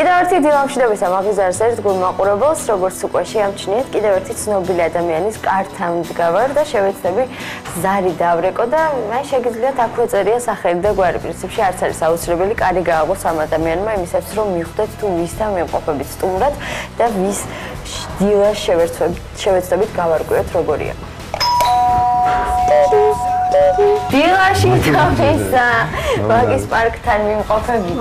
კიდევ ერთი დილამშვიდობის ამაღიზარს ერთგულ მაყურებელს, როგორც უკვე შეამჩნიეთ, კიდევ ერთი ცნობილი ადამიანის კართან მდგავარ და შევეცდები ზარი დავრეკო და მე შეგიძლიათ აქვე წერია სახელი და გვარი. პრინციპში არც არის აუცილებელი კარი გააღოს ამ ადამიანმა იმისათვის, რომ მიხვდეთ თუ ვისთან მემყოფებით სტუმრად და ვის დილას შევეცდებით გავარკვიოთ როგორია. დილაში თავისა ვაგის პარკთან მიმყოფებით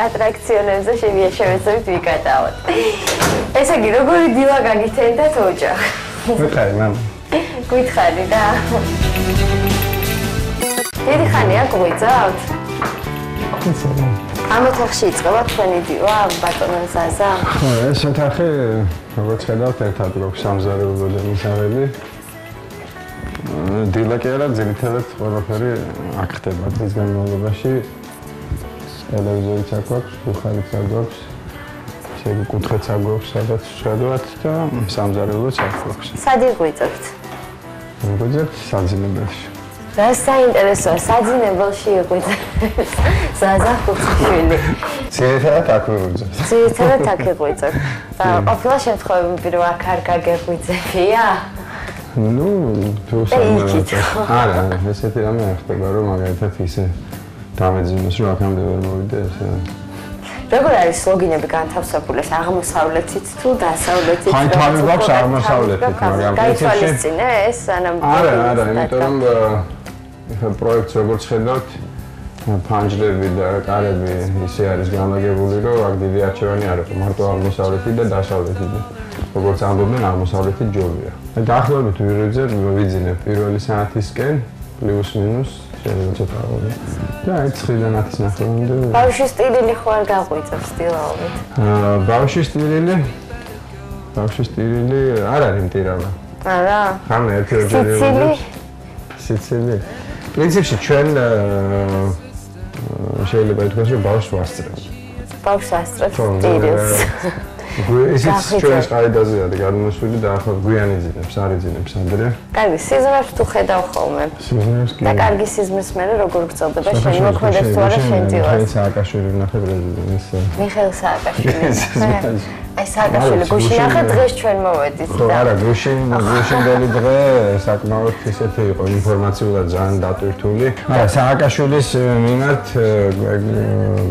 ატრაქციონებზე შევეცდებით ვიკატავოთ. ესე იგი, როგორი დილა გაგითენდათ ოჯახ? გითხარი, მამა. გითხარი რა. დიდი ხანია გვიწავთ? ამ ოთახში იწყება თქვენი დილა, ბატონო ზაზა? ხო, ეს ოთახი, როგორც ხედავთ, ერთად გვაქვს სამზარეულო და მისაღები. დილა კი არა, ძირითადად ყველაფერი აქ ხდება დღის განმავლობაში. ტელევიზორიც აქ გვაქვს, ბუხარიც აქ გვაქვს, კუთხეც აქ გვაქვს, სადაც ვხედავთ და სამზარეულოც აქ გვაქვს. სად იღვიძებთ? ვიღვიძებთ საძინებელში. რა საინტერესოა, საძინებელში იღვიძებს ზაზა ხუციშვილი. ძირითადად აქ ვიღვიძებთ. ძირითადად აქ იღვიძებთ. და ყოფილა შემთხვევები, რომ აქ არ გაგეღვიძებია? ნუ, თუ სამზარეულო. არა, ესეთი რამე არ ხდება, რომ მაგალითად ისე დამეძინოს, რომ აქამდე ვერ მოვიდე ესე. როგორ არის სლოგინები განთავსებული აღმოსავლეთით თუ დასავლეთით? ხან თავი გვაქვს აღმოსავლეთით, მაგრამ გაითვალისწინე ეს სანამ არა, იმიტომ რომ პროექტს როგორც ხედავთ, ფანჯრები და კარები ისე არის განლაგებული, რომ აქ დიდი არჩევანი არ აქვს, მარტო აღმოსავლეთით და დასავლეთით. როგორც ამბობენ, აღმოსავლეთით ჯობია. დაახლოებით ვიძინებ პირველი საათისკენ პლუს მინუს შეიძლება ცოტა ავიღო. და 9-დან 10-ნახევარამდე. ბავშვის ტირილი ხო არ გაღვიძებს დილაობით? ბავშვის ტირილი არ არის მტირავა. არა? ხან ერთ-ერთი სიცილი. პრინციპში ჩვენ შეიძლება ითქვას, რომ ბავშვს ვასწრებთ. ბავშვს ასწრებს ტირილს. ისიც ჩვენს ყაიდაზე არის გადმოსული და ახლა გვიანი ძინებს, არ იძინებს ადრე. კარგი, სიზმრებს თუ ხედავ ხოლმე. სიზმრებს კი. და კარგი სიზმრის მერე როგორ გწოვდება შენ მოქმედებს თუ არა შენ დილას? მიხეილ სააკაშვილი ვნახე პრეზიდენტის. მიხეილ სააკაშვილი. აი სააკაშვილი გუშინ ახლა დღეს ჩვენ მოვედით და. ხო, არა, გუშინდელი დღე საკმაოდ ისეთი იყო ინფორმაციულად ძალიან დატვირთული. არა, სააკაშვილის მიმართ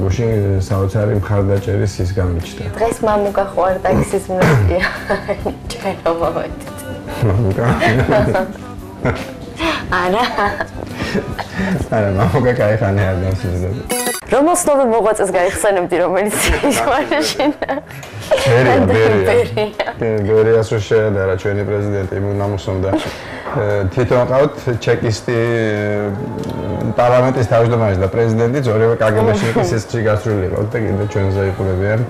გუშინ საოცარი მხარდაჭერის ის გამიჩნდა. დღეს მამუკა ხო არ ტაქსიზმია ჩვენ მოვედით. არა, მამუკა кайხანი არ დავსიზდები. რომელ ცნობილ მოღვაწეს გაიხსენებდი, რომელიც ისმარშინა? ბერიას რო შეედარა ჩვენი პრეზიდენტი იმუნამუსონდა. თვითონ ყავთ ჩეკისტი პარლამენტის თავმჯდომარე და პრეზიდენტიც ორივე კგბ-ში იყო სისხლში გასული იყო და კიდე ჩვენზე იყურებიან.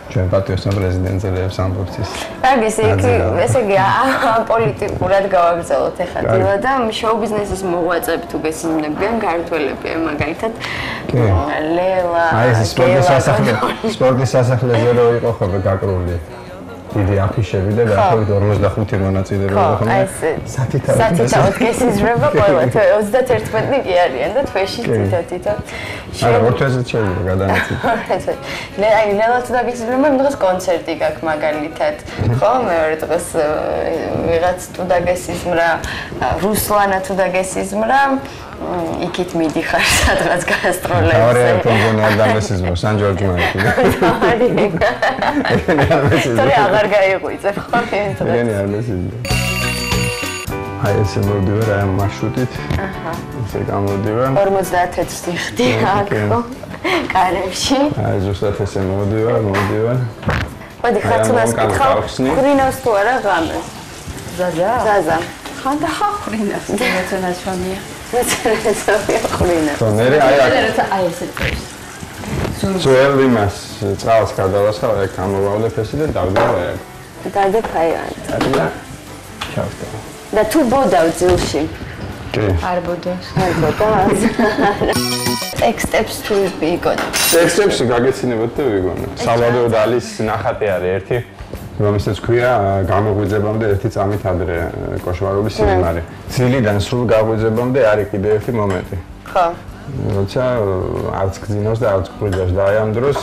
ჩვენ პატიოსთან პრეზიდენტზე ლევ სამბურთის. კარგი, ესე იგი პოლიტიკურად გავაგრძელოთ ახლა დილა და შოუ-ბიზნესის მოღვაწეები თუ გესინებიან ქართველები, მაგალითად ლელა, აი ეს სპორტის სასახლეზე რო იყო ხოლმე გაკრული. დიდი აფიშები და დაახლოებით 45 მონაწილე რო იყო. აი ეს სათითაოდ გესიზრება ყველა 31 კი არიან და თვეში თითო. არა, ორთვეშიც შეიძლება გადანაწილო. აი ლელა თუ დაგესიზრება, იმ დღეს კონცერტი გაქვს მაგალითად. ხო, მეორე დღეს ვიღაც თუ დაგესიზრა, რუსლანა თუ დაგესიზრა, იქით მიდიხარ სადღაც გასტროლებზე. ორი კონგონი არ დამესიზრა, სან ჯორჯმანი. თორე აღარ გაიღვიძებ ხო იმ დღეს. ეგენი არ მესიზრა. აი ესე მოვდივარ ამ მარშრუტით. ესე გამოვდივარ. 50 წუთი ხდი აქ ხო? კარებში. აი ზუსტად ესე მოვდივარ. მოდი ხაცუნას კითხავ, ხრინავს თუ არა ღამეს? ზაზა. ხან და ხრინავს, მეცენაშონია. ხრინავს. თონერი აი ესე წეს. ძველ იმას წყალს გადავასხავ, აი გამოვავლებ ესე და დავდივარ აი. დადებ აივანი. და ჩავდა. და თუ ბოდავ ძილში? კი. არ ბოდავს. არ ბოდავს. ტექსტებს თუ ვიგონებ. ტექსტებს გაგეცინებოდ და ვიგონებ. სალვადორ დალის ნახატი არის ერთი, რომელსაც ქვია გამოღვიძებამდე ერთი წამით ადრე კოშმარული სიღრმარე. ძილიდან სრულ გაღვიძებამდე არის კიდე ერთი მომენტი. ხო. როცა არც გძინავს და არც ხრიჯავს და აი ამ დროს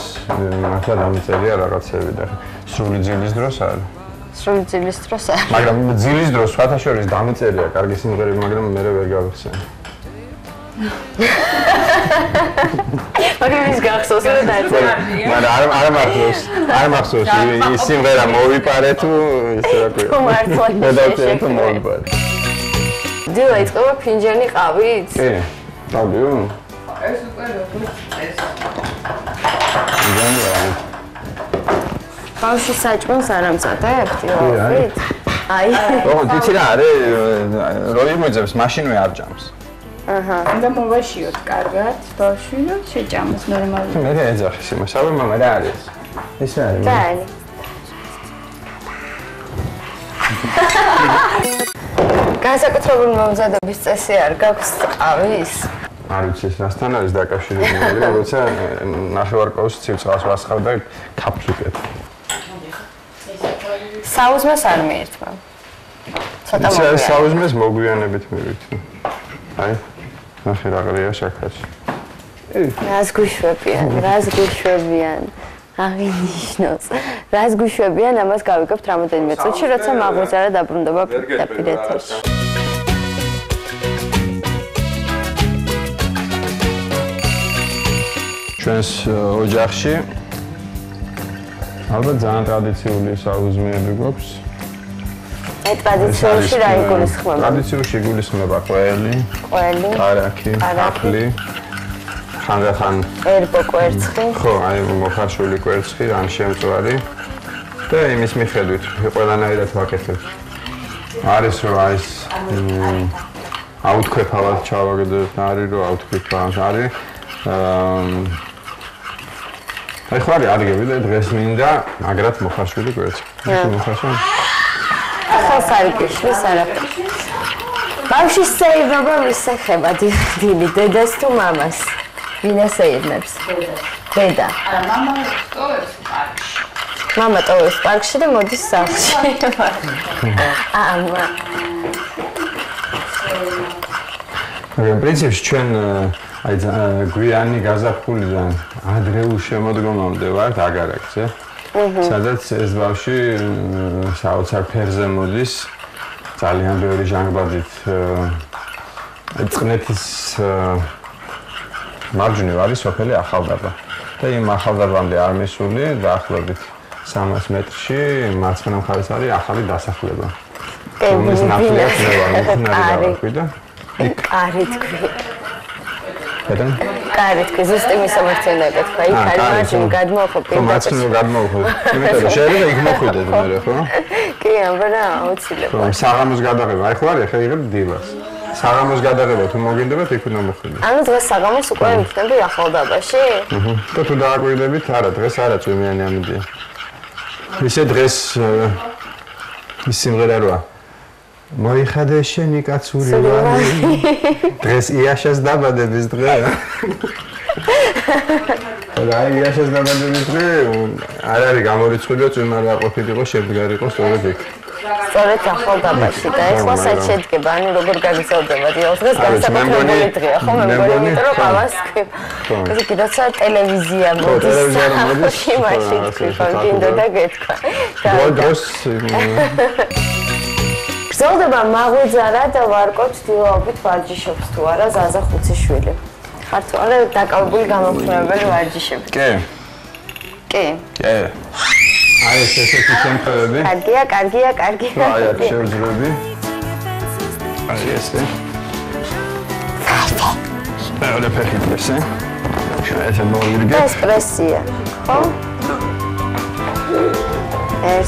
მართლა დამიწერია რაღაცები და სრული ძილის დროს არის. სრული ძილის დროს არის. მაგრამ ძილის დროს სხვათა შორის დამიწერია კარგი სიმღერები, მაგრამ მე ვერ გავიხსენე. მაგრამ ის გახსოვს რომ დაწერა. მაგრამ არ მახსოვს ის სიმღერა მოვიპარე თუ ისე რა ქვია. მართლა მე დავწერე თუ მოვიპარე. დილა იწყება ფინჯანი ყავით? კი. დავდიო? ეს უკვე როგორც ეს. ბავშვი საჭმელს არ ამწადებთ? დილით? აი. ოღონდ იცი რა არის რო იმოძებს მაშინვე არ ჭამს. აჰა. და მოვაშიოთ კარგად, ბავშვი რომ შეჭამოს ნორმალურად. მე ეძახის იმას, აბა მამა რა არის? ეს არის. დაი. განსაკუთრებული მომზადების წესი არ გაქვს ყავის? არ ვიცი ეს რასთან არის დაკავშირებული, როცა ნახევარკოვს ცივწყალს ვასხავ და ქაფს ვიკეთ. საუზმეს არ მიირთმა. ცოტა ეს მოგვიანებით. საუზმეს მოგვიანებით მივიქცე. აი, ნახე რა ყრია შაქარში. რას გვიშვებიან? აღინიშნოს. რას გვიშვებიან, ამას გავიგებთ რამოდენიმე წუთში, როცა მაღვიძარა დაბრუნდება დაპირეთერში. ჩვენს ოჯახში ალბათ ძალიან ტრადიციული საუზმეები გვაქვს. აი ტრადიციულში რა იგულისხმება? ტრადიციულში იგულისხმება ყველი, კარაქი, აფლი, ხანდახან ერბო კვერცხი. ხო, აი მოხარშული კვერცხი, ან შემწვარი და იმის მიხედვით ყველანაირად ვაკეთებ. არის რომ არის აუთქვეფავად ჩავაგდებ, არის რომ აუთქვეფავად არის. აი ხო არის და დღეს მინდა მაგრად მოხარშული კვერცხი. მოხარშული ახალ სარკიშვის არაფერი. ბავშვის სეირნობა მისეხება დილი დედას თუ მამას? ვინა სეირნებს? დედა. არა, მამა ტოვებს პარკში. მამა ტოვებს პარკში და მოდის სახლში. ამა. მაგრამ პრინციპში ჩვენ აი გვიანი გაზაფხულიდან ადრეულ შემოდგომამდე ვართ აგარაკზე. სადაც ეს ბავშვი საოცარ ფერზე მოდის ძალიან ბევრი ჟანგბადით წყნეთის მარჯვნივ არის სოფელი ახალდაბა და იმ ახალდაბამდე არ მისული დაახლოებით 300 მეტრში მარცხენა მხარეს არის ახალი დასახლება. რომლის ნაპირას მე ვარ მიხნარი და კარი თქვი. ბატონ კარი თქვი ზუსტი მისამართი თქვა იქ არის მარჯვნივ გადმოხო პირდაპირ. მარცხნივ გადმოხო. იმიტომ რომ შეიძლება იქ მოხვიდეთ მე ხო? კი ამბარა აუცილებლად. საღამოს გადაღება აი ხო არის ხა იღებ დილას. საღამოს გადაღება თუ მოგინდებათ იქ უნდა მოხვიდეთ. ანუ დღეს საღამოს უკვე ვიქნები ახალდაბაში? და თუ დააკვირდებით არა დღეს არა წვიმიანი ამბია. ისე დღეს ის სიმღერა როა მოიხადე შენი კაცური ვანი დღეს იაშას დაბადების დღეა და იაშას დაბადების დღე არ არის გამორიცხული წვიმა რა ყოფილიყო შემდგარიყო სწორედ იქ სწორედ ახალდაბაში და ეხლა საით შედგება ანუ როგორ გაგრძელდება დილს დღეს განსაკუთრებული დღეა ხო მე მგონი იმიტომ რომ ყავას ესე კი როცა ტელევიზია მოდის მაშინ თქვი გინდა და გეთქვა დროს გრძელდება მაღვიძარა და ვარკო ცდილობით ვარჯიშობს თუ არა ზაზა ხუციშვილი ხარ თუ არა დაკავებული გამომხნევებელი ვარჯიშებით კი კი აი ესეთი შემთხვევები კარგია აი აქ შევძრები აი ესე მეორე ფეხი ესე შეიძლება მოვირგე ესპრესია ხო 1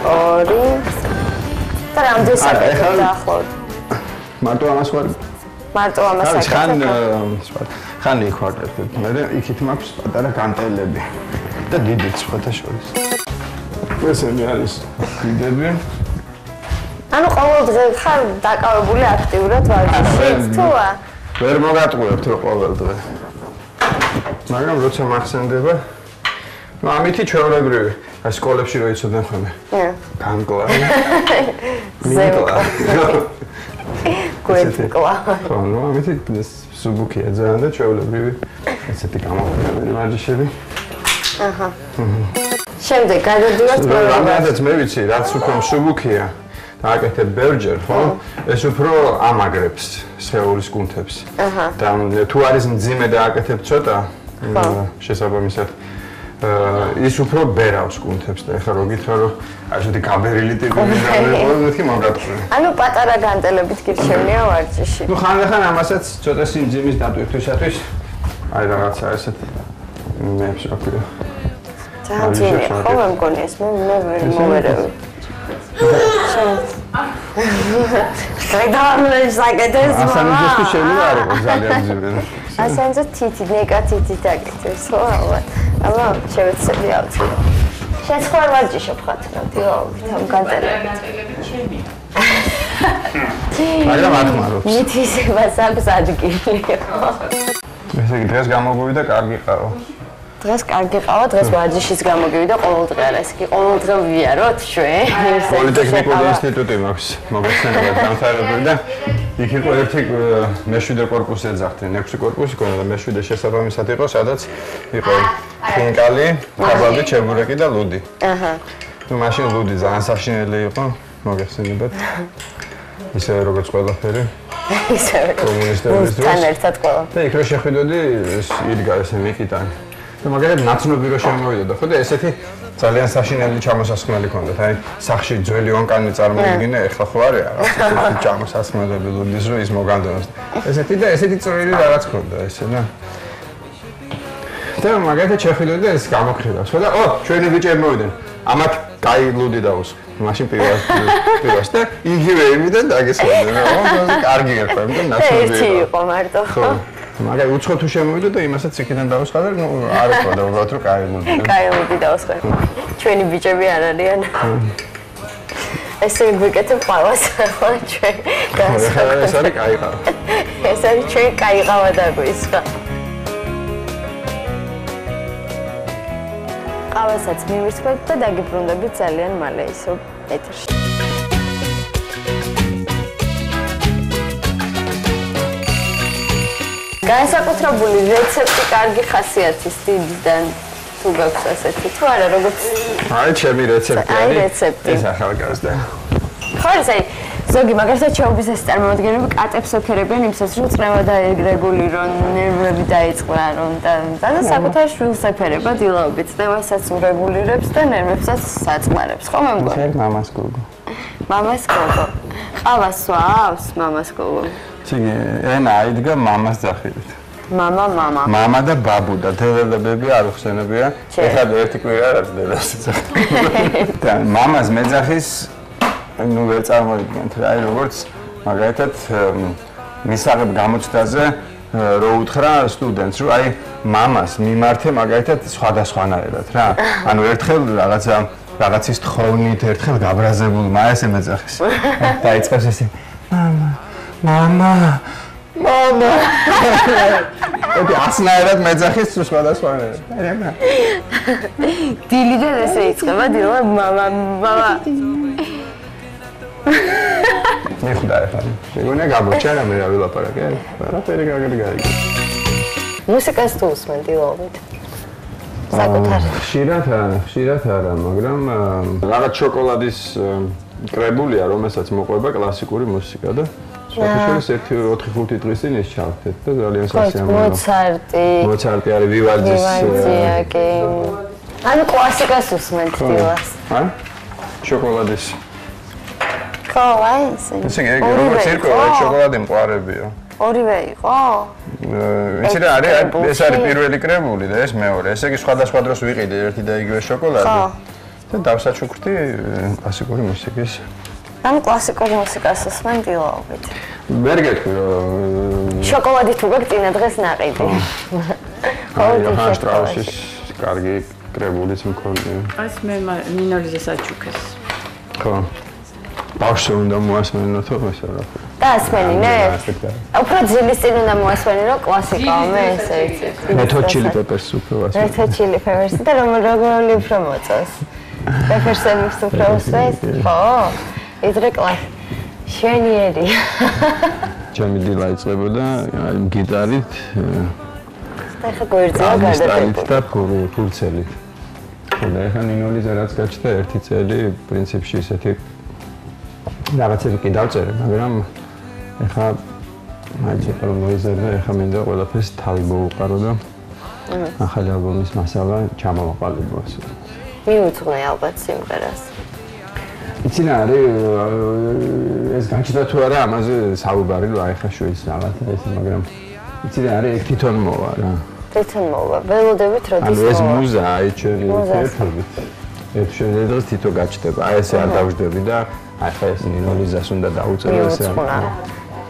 2 და რამდენი საკითხი დაახლოებით მარტო ამას ვარ ხან იქ ვაკეთებ მე იქით მაქვს პატარა განტელები და დიდი სხვათა შორის ესენი არის დიდები ანუ ყოველ დღე ხარ დაკავებული აქტიურად ვარჯიშით თუა ვერ მოგატყუებთ რო ყოველ დღე მაგრამ როცა მახსენდება ну ამითი ჩვეულებრივი სკოლებში რო იცოდნენ ხოლმე განკლა მიკლა გუეთკლა ხო ну ამითი სუბუქია ძალიან და ჩვეულებრივი ესეთი გამოყენებული ვარჯიშები. აჰა. შემდეგ გადავიდეთ პროგრამაზე. მე ვიცი, რაც უფრო სუბუქია და აკეთებ ბევრჯერ, ხო? ეს უფრო ამაგრებს სხეულის კუნთებს. აჰა. და თუ არის მძიმე და აკეთებ ცოტა შესაბამისად ის უფრო ბერავს კუნთებს და ეხლა რო გითხრა რომ აი ესეთი გაბერილი ტიპი მიდამეყო მეთქი მომგატყრე. ანუ პატარა განტელებით გირჩევნია ვარჯიში. ნუ ხანდახან ამასაც ცოტა სიმძიმის დატვირთვისათვის აი რაღაცა ესეთი მე ვშაქრე. ძალიან ძნელია ხო მე მგონი ეს მე ვერ მოვერევი. გადაამლეს საკეთეს მამა. ასანჯეს შეიძლება არ იყოს ძალიან ძიმე. ასანჯე თითი ნეგატივი დაგიწევს ხო ალბათ. აბა შევეცდები ავწიო. შეცხვარ ვარჯიშობ ხათრობდი ამ განტელებით ჩემი. მაგრამ არ ხმარობს. მითვისებას აქვს ადგილი. ესე იგი დღეს გამოგვივიდა კარგი ყავა. დღეს კარგი ყავა, დღეს ვარჯიშის გამოგივიდა ყოველდღე არა, ეს კი ყოველდღე ვიაროთ ჩვენ. პოლიტექნიკური ინსტიტუტი მაქვს მოგეხსენება დამთავრებული და იქ იყო ერთი მე-7 კორპუსი ეძახდნენ, 6 კორპუსი ქონდა და მე-7 შესაბამისად იყო, სადაც იყო ხინკალი, კაბალდი, ჩებურეკი და ლუდი. აჰა. ნუ მაშინ ლუდი ძალიან საშინელი იყო, მოგეხსენებათ. ისევე როგორც ყველაფერი. ისევე. კომუნისტების დროს. თან ერთად ყველა. და იქ რო შეხვიდოდი, იდგა ესე მიკიტანი. და მაგალითად ნაცნობი რო შემოვიდოდა, ხო და ესეთი ძალიან საშინელი ჩამოსასხმელი ქონდათ. აი, სახში ძველი ონკანი წარმოიდგინე, ეხლა ხო არის რაღაც ჩამოსასხმელები ლუდის რო ის მოგანდონოს. ესეთი და ესეთი წვრილი რაღაც ქონდა ესე და და მაგალითად შეხვიდოდი და ეს გამოგხილავს. ხო და ჩვენი ბიჭები მოვიდნენ. ამათ კაი ლუდი დაუსხე. მაშინ პირველს და იგივე იმიდან დაგესვენენ. კარგი ერქვა, იმიტომ ნაცნობი. ერთი იყო მარტო. ხო. მაგარი უცხო თუ შემოვიდა და იმასაც იქიდან დავუსხა და არ იყო და უბრალოდ რომ კაი ლუდი. კაი ლუდი დავუსხა. ჩვენი ბიჭები არ არიან. ესე ვიკეთებ ყავას ხო ჩვენ. ეს არის კაი ყავა. ეს არის ჩვენ კაი ყავა დაგვისხა. ყავასაც მივისხებთ და დაგიბრუნდებით ძალიან მალე ისო ეთერში. განსაკუთრებული რეცეპტი კარგი ხასიათის დიდიდან თუ გაქვს ასეთი თუ არა როგორც აი ჩემი რეცეპტი არის. აი რეცეპტი. ეს ახალგაზრდა. ხო ეს აი ზოგი მაგალითად ჩაობის ეს წარმომადგენლები კატებს ოფერებიან იმსაც რომ წნევა დაეგრეგულირონ, ნერვები დაიწყლარონ და საკუთარ შვილს ოფერება დილაობით. წნევასაც ურეგულირებს და ნერვებსაც საწყლარებს. ხო მე მგონი. ეს მამას გოგო. მამას გოგო. ყავას ვავს მამას გოგო. ციგე ენა აიდგა მამას ძახილით. მამა. მამა და ბაბუ და დედალებები არ უხსენებია. ეხლა ერთი კვირა არის დედას ძახილი. და მამას მეძახის ნუ ვერ წარმოიდგენთ რა, აი როგორც მაგალითად მისაღებ გამოჩდაზე რო უთხრა სტუდენტს, რომ აი მამას მიმართე მაგალითად სხვადასხვანაირად რა. ანუ ერთხელ რაღაცის თხოვნით, ერთხელ გაბრაზებულმა ესე მეძახის. დაიწყებს ესე მამა. ოკეი, ასნაირად მეძახის სხვადასხვანაირად. დილიდან ესე იწყება, დილა მამა. მიხდა ახლა. შეგონა გამოჩა რა მე რა ვილაპარაკე. არაფერი გაგები გაიგე. მუსიკას თუ უსმენ დილობით. საკუთარი. ხშირად არა, მაგრამ რაღაც შოკოლადის კრებულია, რომელსაც მოყვება კლასიკური მუსიკა და შოქიშოლის 1-4-5 დღის წინ ის ჩავხდეთ და ძალიან სასიამოვნო. მოცარტი არის ვივალდის. კი. ანუ კლასიკას უსმენთ დილას. შოკოლადის. ხო, აი ესე იგი, როგორც იყო, შოკოლადი მყარებია. ორივე იყო? ვიცი რა არის, ეს არის პირველი კრებული და ეს მეორე. ესე იგი, სხვადასხვა დროს ვიყიდე ერთი და იგივე შოკოლადი. და დავსაჩუქრდი კლასიკური მუსიკის. ანუ კლასიკური მუსიკას უსმენ დილაობით. ვერ გეტყვი რომ შოკოლადი თუ გაქვს წინა დღეს ნაყიდი. ხო, იოჰან შტრაუსის კარგი კრებულიც მქონია. ეს მე მინორიზე საჩუქეს. ხო. ბავშვი უნდა მოასმენინოთო ეს რა. და ასმენინე? უფრო ძილის წინ უნდა მოასმენინო კლასიკაა მე ესე ვიცი. Red Hot Chili Peppers უფრო ასმენინო. Red Hot Chili Peppers და როგორი უფრო მოწონს. Peppers-ებს უფრო უსმენს? ხო. იდრე კლასი. შვენიერი. ჩემი დილა იწყებოდა გიტარით და ხა გვერდზეა გადადებული და ფურცელით. და ეხლა ნინოლიზე რაც გაჩნდა ერთი წელი პრინციპში ესეთი რაღაცები კი დავწერე, მაგრამ ეხლა მაინც რომ მოიზარდა, ეხლა მინდა ყველაფერს თავი მოვუყარო და ახალი ალბომის მასალა ჩამოვაყალიბო ასე. მიუძღვნე ალბათ სიმღერას. იცი რა არის ეს განჩდა თუ არა ამაზე საუბარი რა ეხლა შუის რაღაცა ეს მაგრამ იცი რა არის თვითონ მოვა რა. თვითონ მოვა. ველოდებით როდის მოვა. ანუ ეს მუზა აი ჩვენი ერთობით. ეს შენ დღეს თვითონ გაჩდება. აი ესე არ დავждები და აი ხა ეს ნინოლიზას უნდა დაუწერო ესე.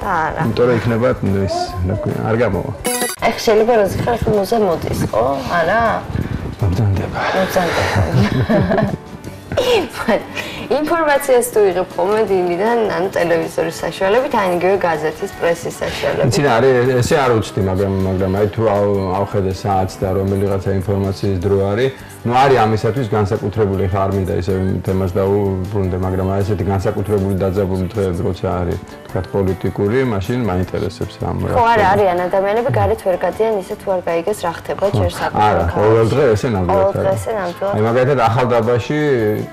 და არა. იმიტომ რომ იქნება ეს არ გამოვა. ეხლა შეიძლება რომ ხა მუზა მოდის, ხო? არა? მომძანდება. ინფორმაციას თუ იღებ კომედიიდან ან ტელევიზორის საშუალებით, ან იგივე გაზეთის, პრესის საშუალებით. იცი რა არის ესე არ უცდი, მაგრამ აი თუ ავხედე საათს და რომელიღაცა ინფორმაციის დრო არის, ну არის ამისათვის განსაკუთრებული, ხა არ მინდა ისე თემას დავუბრუნდე, მაგრამ აი ესეთი განსაკუთრებული დაძაბული დღეები როცა არის, თქვა პოლიტიკური, მაშინ მაინტერესებს ამ რა. ხო, არიან ადამიანები გარეთ ვერ გადიან, ისე თუ არ გაიგეს რა ხდება ჯერ საკუთარ არა, ყოველ დღე ესე ნამდვილად. ყოველ დღე ესე ნამდვილად. აი მაგალითად ახალდაბაში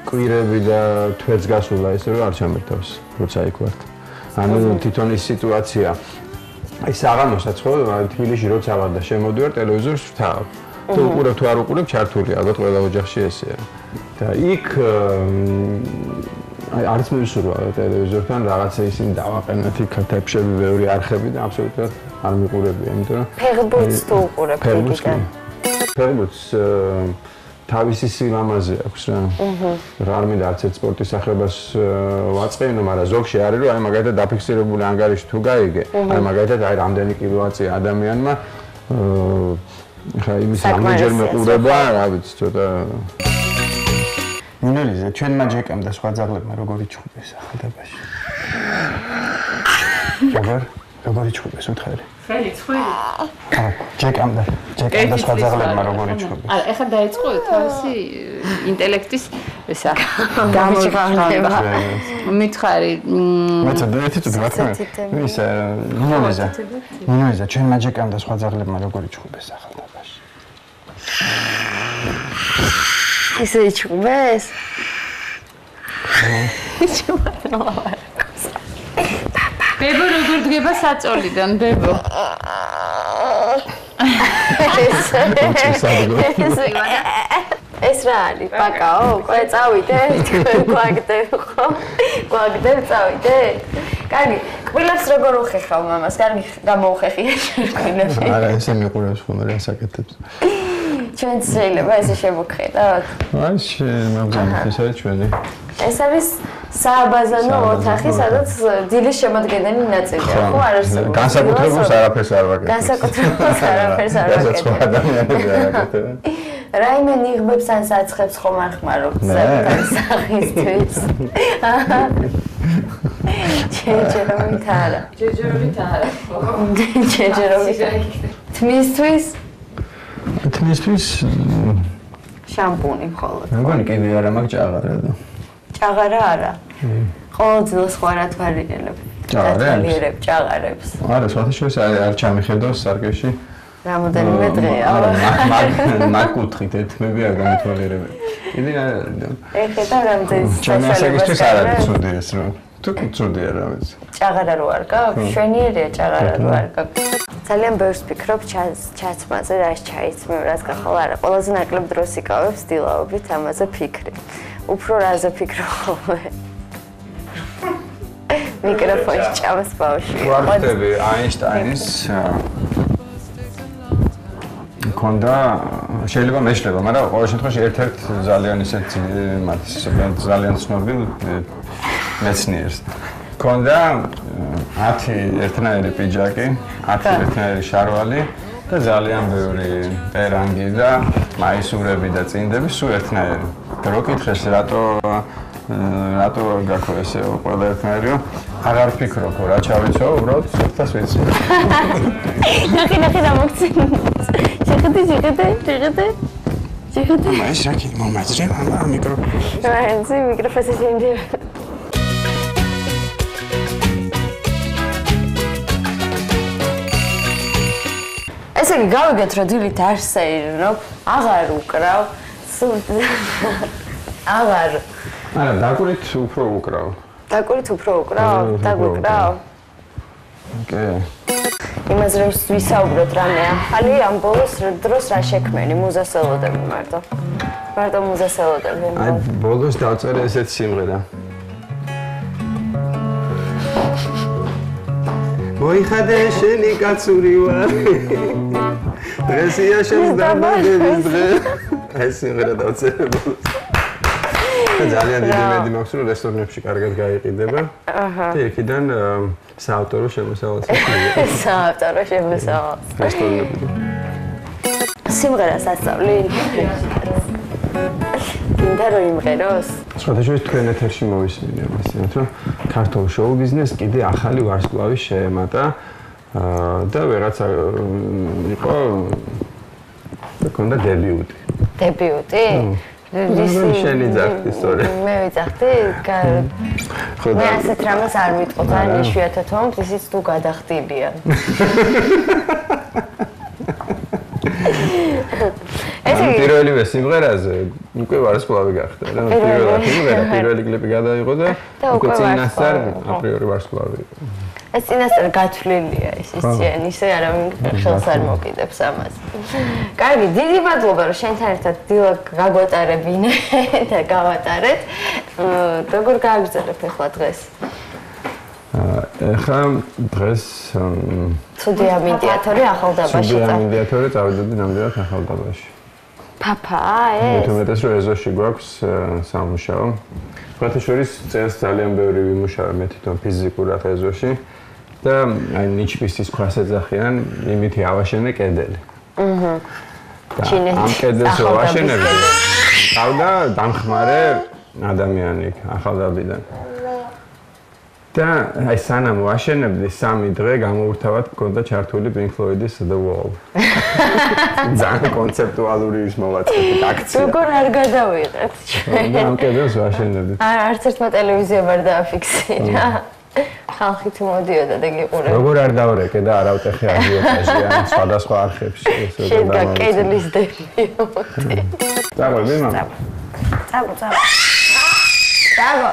კვირები და თვეც გასულა ესე რომ არ ჩამერთავს, როცა იქ ვართ. ანუ თვითონ ის სიტუაცია აი საღამოსაც ხო თბილისში როცა ვარ და შემოდივარ ტელევიზორს ვთავ. თუ უყურებ თუ არ უყურებ ჩართულია, ალბათ ყველა ოჯახში ესეა. და იქ აი არც მივსურვა ტელევიზორთან რაღაცა ისინი დავაყენოთ იქ თეფშები ბევრი არხები და აბსოლუტურად არ მიყურებია, იმიტომ რომ ფეხბურთს თუ უყურებ იქიდან. ფეხბურთს თავისი სილამაზე აქვს რა. არ მინდა არც ერთ სპორტის სახებას ვაწყენო, მაგრამ ზოგში არის რომ აი მაგალითად დაფიქსირებული ანგარიში თუ გაიგე, აი მაგალითად აი რამდენი კილოაცია ადამიანმა ხა იმის რამდენჯერმე ყურება, რა ვიცი, ცოტა ნინოლიზე ჩვენმა ჯეკამ და სხვა ძაღლებმა როგორი ჩხუბეს ახალდაბაში. როგორი ჩხუბეს უთხარი? ხელი ცხვირი. აა ჯეკამ და სხვა ძაღლებმა როგორი ჩხუბეს? არა, ეხლა დაიწყო თავისი ინტელექტის ესა გამოჩვენება. მითხარი. მეც ერთი თუ რა თქმა უნდა. ის ნინოლიზე ჩვენმა ჯეკამ და სხვა ძაღლებმა როგორი ჩხუბეს ახალდაბაში? ესე ჩხუბეს? ბებო როგორ დგება საწოლიდან, ბებო? ეს რა არის? პაკაო? ყო წავიდე? გვაგდებ ხო? გვაგდებ წავიდე? კარგი, კბილებს როგორ უხეხავ მამას? კარგი გამოუხეხია კბილები. არა, ესე მიყურებს ხოლმე რა საკეთებს. ჩვენ შეიძლება ესე შევუხედავთ. აი შენ ეს არის ჩვენი. ეს არის სააბაზანო ოთახი, სადაც დილის შემოდგენილი ნაწილია, ხო? არ არსებობს. განსაკუთრებულს არაფერს არ ვაკეთებ. განსაკუთრებულს არაფერს არ ვაკეთებ. სხვა ადამიანები არ აკეთებენ. რაიმე ნიღბებს ან საცხებს ხომ არ ხმარობთ სახისთვის. ჯეჯერობით არა. ჯეჯერობით არა. ჯეჯერობით. თმისთვის თმისთვის შამპუნი მხოლოდ. მეგონი კიდე არა მაგ ჭაღარა და. ჭაღარა არა. ყოველდღიურ სხვა რა თვალიერებ. თვალიერებ ჭაღარებს. არა, სხვათაშორის არ ჩამიხედავს სარკეში. რამოდენიმე დღეა. მაგ კუთხით ეთმები არ გამითვალიერებ. კიდე არა. ეხება რამდენი ჩემი ასაკისთვის არ არის ცუდი ეს რა. თუ კი ცუდია რა ვიცი. ჭაღარა რო არ გაქვს? შვენიერია ჭაღარა რო არ გაქვს. ძალიან ბევრს ვფიქრობ ჩაცმაზე რას ჩაიცმევ, რას გახვალ არა. ყველაზე ნაკლებ დროს იკავებს დილაობით ამაზე ფიქრი. უფრო რაზე ფიქრობ ხოლმე? მიკროფონში ჭამს ბავშვი. ვარდები აინშტაინის კონდა შეიძლება მეშლება, მაგრამ ყოველ შემთხვევაში ერთ-ერთ ძალიან ისეთ ძალიან ცნობილ მეცნიერს. კონდა 10 ერთნაირი პიჯაკი, 10 ერთნაირი შარვალი და ძალიან ბევრი პერანგი და მაისურები და წინდები სულ ერთნაირი. რო კითხეს რატო გაქვს ესე ყველა ერთნაირიო? აღარ ფიქრობ რა ჩავიცო, უბრალოდ სულთას ვიცი. ნახე დამოგცენ. შეხედე. მაის რაკი მომაძრე ამ მიკროფონს. რა მიკროფონს შევიდე. ესე იგი გავიგეთ რომ დილით არ სეირნობ, აღარ უკრავ, აღარ. არა, დაკვირით უფრო უკრავ. დაკვირით უფრო უკრავ? დაგვიკრავ? ოკეი. იმაზე რომ ვისაუბროთ რამე ახალი, ამ ბოლოს დროს რა შექმენი, მუზასელოდები მარტო. მარტო მუზასელოდები. აი, ბოლოს დავწერე ესეთ სიმღერა. მოიხადე შენი კაცური ვარ. დღესია შენს დაბადების დღე. ეს სიმღერა დავწერე ბოლოს. ძალიან დიდი მედი მაქვს რომ რესტორნებში კარგად გაიყიდება. და იქიდან საავტორო შემოსავალს მივიღე. საავტორო შემოსავალს. რესტორნებში. სიმღერას ასწავლი? გინდა რომ იმღეროს? სხვადასხვა თქვენ ეთერში მოვისმინე ამასინათ რომ ქართულ შოუ ბიზნესს კიდე ახალი ვარსკვლავი შეემატა და ვეღაცა იყო ქონდა დებიუტი. დებიუტი? შენი ძახტი სწორედ. მე ვიძახდი? მე ასეთ რამეს არ მიტყოთ, არ იშვიათად რომ ისიც თუ გადახდილია. პირველივე სიმღერაზე უკვე ვარსკვლავი გახდა რა. პირველი კლიპი გადაიღო და უკვე წინასწარ აპრიორი ვარსკვლავი იყო. ეს წინასწარ გათვლილია ისე ისე არავინ ხელს არ მოკიდებს ამას. კარგი, დიდი მადლობა რომ შენთან ერთად დილა გაგვატარებინე და გავატარეთ. როგორ გააგრძელებთ ახლა დღეს? ახლა დღეს ცუდი ამედიატორი ახალდაბაში. ცუდი ამედიატორი წავედოდი ნამდვილად ახალდაბაში. პაპა, ეს? მეტად რომ ეზოში გვაქვს სამუშაო. ფათაშორის წელს ძალიან ბევრი ვიმუშავე მე თვითონ ფიზიკურად ეზოში და აი ნიჩბისის ქვას ეძახიან, იმით ავაშენე კედელი. ამ კედელს ვაშენებდი. გავდა დამხმარე ადამიანი ახალდაბიდან. და აი სანამ ვაშენებდი 3 დღე გამოურთავად მქონდა ჩართული Pink Floyd-ის The Wall. ძალიან კონცეპტუალური ის მოვაწყეთ აქცია. როგორ არ გადავიღეთ ჩვენ? ამ კედელს ვაშენებდი. არც ერთმა ტელევიზიამ არ დააფიქსირა. ხალხი თუ მოდიოდა და გიყურებდა. როგორ არ დავრეკე და არავტეხე აჟიოტაჟი ან სხვადასხვა არხებში ესე და შედგა კედლის დებიუტი. წავედი მამ. წავ. Bravo.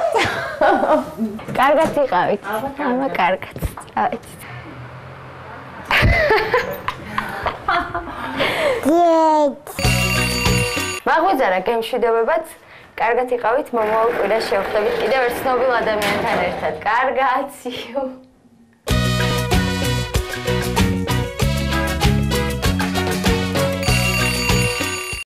კარგად იყავით. ამა კარგად. წავით. მაგვიძარა გემშვიდობებად. კარგად იყავით. მომავალ კვირაში შევხვდებით კიდევ ერთ ცნობილ ადამიანთან ერთად. კარგად. See you.